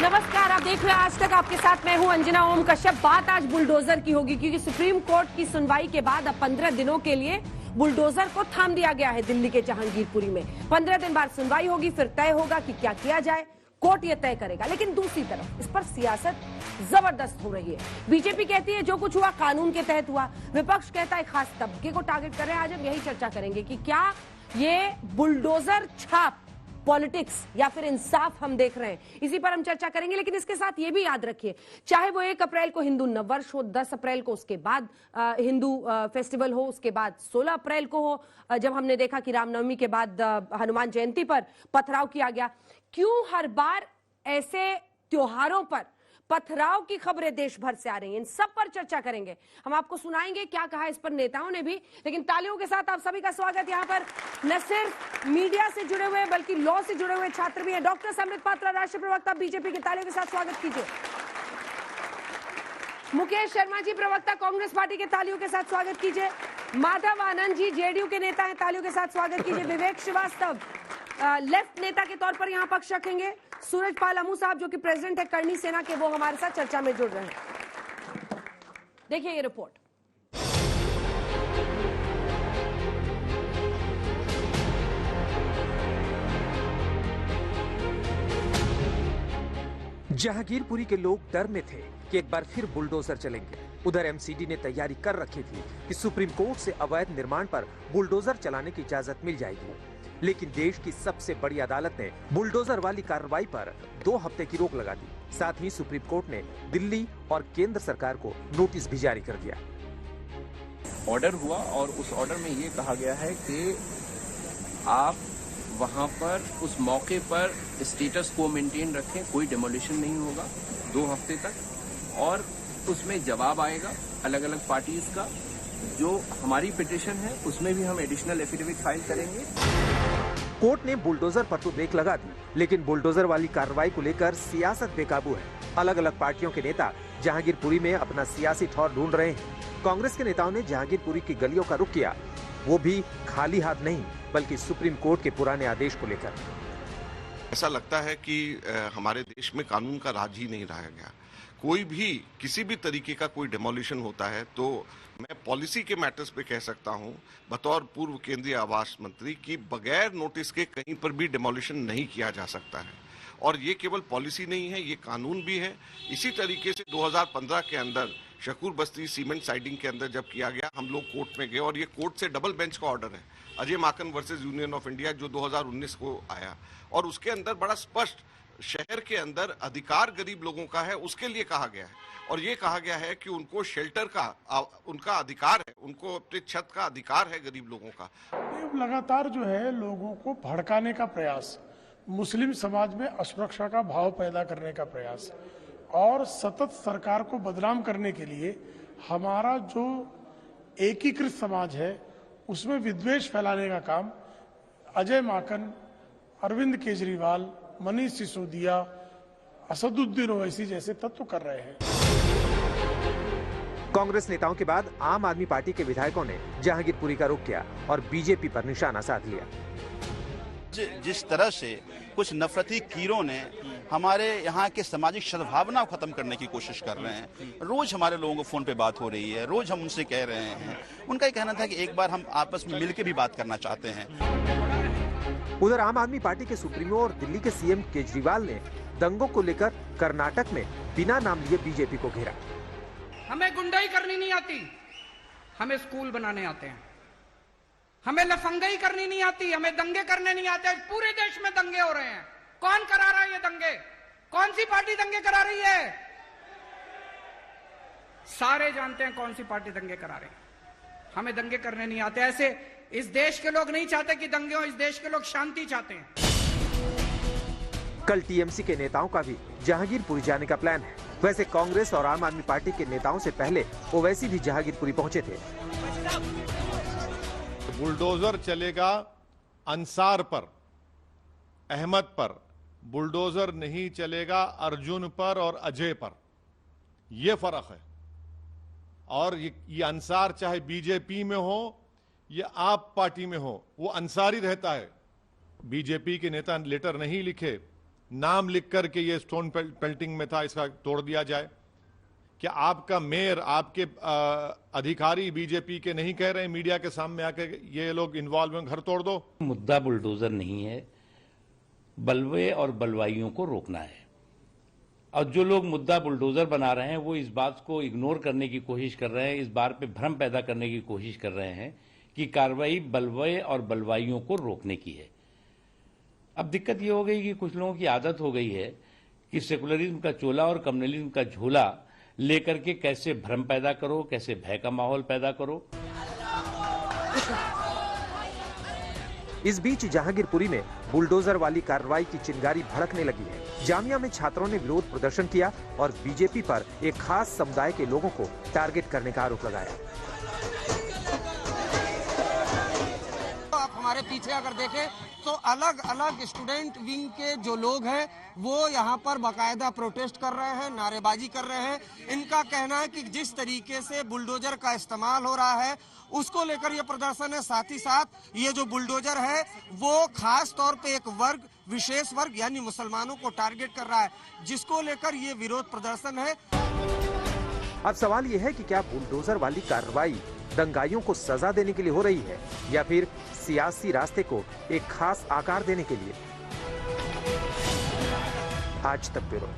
नमस्कार, आप देख रहे हैं आज तक। आपके साथ मैं हूं अंजना ओम कश्यप। बात आज बुलडोजर की होगी क्योंकि सुप्रीम कोर्ट की सुनवाई के बाद अब 15 दिनों के लिए बुलडोजर को थाम दिया गया है दिल्ली के जहांगीरपुरी में। 15 दिन बाद सुनवाई होगी, फिर तय होगा कि क्या किया जाए। कोर्ट ये तय करेगा। लेकिन दूसरी तरफ इस पर सियासत जबरदस्त हो रही है। बीजेपी कहती है जो कुछ हुआ कानून के तहत हुआ, विपक्ष कहता है खास तबके को टारगेट कर रहे हैं। आज हम यही चर्चा करेंगे कि क्या ये बुलडोजर छाप पॉलिटिक्स या फिर इंसाफ हम देख रहे हैं। इसी पर हम चर्चा करेंगे। लेकिन इसके साथ ये भी याद रखिए, चाहे वो 1 अप्रैल को हिंदू नववर्ष हो, 10 अप्रैल को उसके बाद हिंदू फेस्टिवल हो, उसके बाद 16 अप्रैल को हो, जब हमने देखा कि रामनवमी के बाद हनुमान जयंती पर पथराव किया गया। क्यों हर बार ऐसे त्योहारों पर पथराव की खबरें देश भर से आ रही हैं? इन सब पर चर्चा करेंगे। हम आपको सुनाएंगे क्या कहा इस पर नेताओं ने भी। लेकिन तालियों के साथ आप सभी का स्वागत। यहाँ पर न सिर्फ मीडिया से जुड़े हुए बल्कि लॉ से जुड़े हुए छात्र भी हैं। डॉक्टर समृत पात्रा, राष्ट्रीय प्रवक्ता बीजेपी के, तालियों के साथ स्वागत कीजिए। मुकेश शर्मा जी, प्रवक्ता कांग्रेस पार्टी के, तालियों के साथ स्वागत कीजिए। माधव आनंद जी, जेडीयू के नेता हैं, तालियों के साथ स्वागत कीजिए। विवेक श्रीवास्तव लेफ्ट नेता के तौर पर यहां पक्ष रखेंगे। सूरज पाल अमू साहब जो कि प्रेसिडेंट है करनी सेना के, वो हमारे साथ चर्चा में जुड़ रहे हैं। देखिए ये रिपोर्ट। जहांगीरपुरी के लोग डर में थे कि एक बार फिर बुलडोजर चलेंगे। उधर एमसीडी ने तैयारी कर रखी थी कि सुप्रीम कोर्ट से अवैध निर्माण पर बुलडोजर चलाने की इजाजत मिल जाएगी। लेकिन देश की सबसे बड़ी अदालत ने बुलडोजर वाली कार्रवाई पर 2 हफ्ते की रोक लगा दी। साथ ही सुप्रीम कोर्ट ने दिल्ली और केंद्र सरकार को नोटिस भी जारी कर दिया। ऑर्डर हुआ और उस ऑर्डर में ये कहा गया है कि आप वहां पर उस मौके पर स्टेटस को मेंटेन रखें, कोई डेमोलिशन नहीं होगा 2 हफ्ते तक। और उसमें जवाब आएगा अलग अलग पार्टीज का। जो हमारी पिटीशन है उसमें भी हम एडिशनल एफिडेविट फाइल करेंगे। कोर्ट ने बुलडोजर पर तो ब्रेक लगा दी, लेकिन बुलडोजर वाली कार्रवाई को लेकर सियासत बेकाबू है। अलग अलग पार्टियों के नेता जहांगीरपुरी में अपना सियासी ठौर ढूंढ रहे हैं। कांग्रेस के नेताओं ने जहांगीरपुरी की गलियों का रुख किया, वो भी खाली हाथ नहीं बल्कि सुप्रीम कोर्ट के पुराने आदेश को लेकर। ऐसा लगता है कि हमारे देश में कानून का राज ही नहीं रहा गया। कोई भी किसी भी तरीके का कोई डेमोलिशन होता है तो मैं पॉलिसी के मैटर्स पे कह सकता हूं बतौर पूर्व केंद्रीय आवास मंत्री कि बगैर नोटिस के कहीं पर भी डेमोलिशन नहीं किया जा सकता है। और ये केवल पॉलिसी नहीं है, ये कानून भी है। इसी तरीके से 2015 के अंदर शकूर बस्ती सीमेंट साइडिंग के अंदर जब किया गया, हम लोग कोर्ट में गए और ये कोर्ट से डबल बेंच का ऑर्डर है, Ajay Maken versus union of India, जो 2019 को आया। और उसके अंदर बड़ा स्पष्ट शहर के अंदर अधिकार गरीब लोगों का है उसके लिए कहा गया है। और ये कहा गया है कि उनको शेल्टर का उनका अधिकार है, उनको अपने छत का अधिकार है गरीब लोगों का। लगातार जो है लोगों को भड़काने का प्रयास, मुस्लिम समाज में असुरक्षा का भाव पैदा करने का प्रयास और सतत सरकार को बदनाम करने के लिए हमारा जो एकीकृत समाज है उसमें विद्वेष फैलाने का काम अजय माकन, अरविंद केजरीवाल, मनीष सिसोदिया, असदुद्दीन ओवैसी जैसे तत्व कर रहे हैं। कांग्रेस नेताओं के बाद आम आदमी पार्टी के विधायकों ने जहांगीरपुरी का रुख किया और बीजेपी पर निशाना साध लिया। जिस तरह से कुछ नफरती कीड़ों ने हमारे यहाँ के सामाजिक सद्भावना को खत्म करने की कोशिश कर रहे हैं। रोज हमारे लोगों को फोन पे बात हो रही है, रोज हम उनसे कह रहे हैं। उनका ये कहना था कि एक बार हम आपस में मिलकर भी बात करना चाहते हैं। उधर आम आदमी पार्टी के सुप्रीमो और दिल्ली के सीएम केजरीवाल ने दंगों को लेकर कर्नाटक में बिना नाम लिए बीजेपी को घेरा। हमें गुंडाई करनी नहीं आती, हमें स्कूल बनाने आते हैं। हमें लफंगाई करनी नहीं आती, हमें दंगे करने नहीं आते। पूरे देश में दंगे हो रहे हैं। कौन करा रहा है ये दंगे? कौन सी पार्टी दंगे करा रही है? सारे जानते हैं कौन सी पार्टी दंगे करा रही है। हमें दंगे करने नहीं आते। ऐसे इस देश के लोग नहीं चाहते कि दंगे हो, इस देश के लोग शांति चाहते हैं। कल टीएमसी के नेताओं का भी जहांगीरपुरी जाने का प्लान है। वैसे कांग्रेस और आम आदमी पार्टी के नेताओं से पहले ओवैसी भी जहांगीरपुरी पहुंचे थे। बुलडोजर चलेगा अंसार पर, अहमद पर। बुलडोजर नहीं चलेगा अर्जुन पर और अजय पर। यह फर्क है। और ये अंसार चाहे बीजेपी में हो या आप पार्टी में हो, वो अंसारी रहता है। बीजेपी के नेता लेटर नहीं लिखे, नाम लिख करके ये स्टोन पेल्टिंग में था, इसका तोड़ दिया जाए। क्या आपका मेयर, आपके अधिकारी बीजेपी के नहीं कह रहे हैं मीडिया के सामने आकर ये लोग इन्वॉल्व हैं, घर तोड़ दो? मुद्दा बुलडोजर नहीं है, बलवे और बलवाइयों को रोकना है। और जो लोग मुद्दा बुलडोजर बना रहे हैं वो इस बात को इग्नोर करने की कोशिश कर रहे हैं, इस बात पे भ्रम पैदा करने की कोशिश कर रहे हैं कि कार्रवाई बलवे और बलवाइयों को रोकने की है। अब दिक्कत ये हो गई कि कुछ लोगों की आदत हो गई है कि सेकुलरिज्म का चोला और कम्युनलिज्म का झोला लेकर के कैसे भ्रम पैदा करो, कैसे भय का माहौल पैदा करो। इस बीच जहांगीरपुरी में बुलडोजर वाली कार्रवाई की चिंगारी भड़कने लगी है। जामिया में छात्रों ने विरोध प्रदर्शन किया और बीजेपी पर एक खास समुदाय के लोगों को टारगेट करने का आरोप लगाया। आप हमारे पीछे अगर देखें तो अलग अलग स्टूडेंट विंग के जो लोग हैं वो यहाँ पर बाकायदा प्रोटेस्ट कर रहे हैं, नारेबाजी कर रहे हैं। इनका कहना है कि जिस तरीके से बुलडोजर का इस्तेमाल हो रहा है उसको लेकर ये प्रदर्शन है। साथ ही साथ ये जो बुलडोजर है वो खास तौर पे एक वर्ग, विशेष वर्ग यानी मुसलमानों को टारगेट कर रहा है, जिसको लेकर ये विरोध प्रदर्शन है। अब सवाल ये है कि क्या बुलडोजर वाली कार्रवाई दंगाइयों को सजा देने के लिए हो रही है या फिर सियासी रास्ते को एक खास आकार देने के लिए? आज तक ब्यूरो।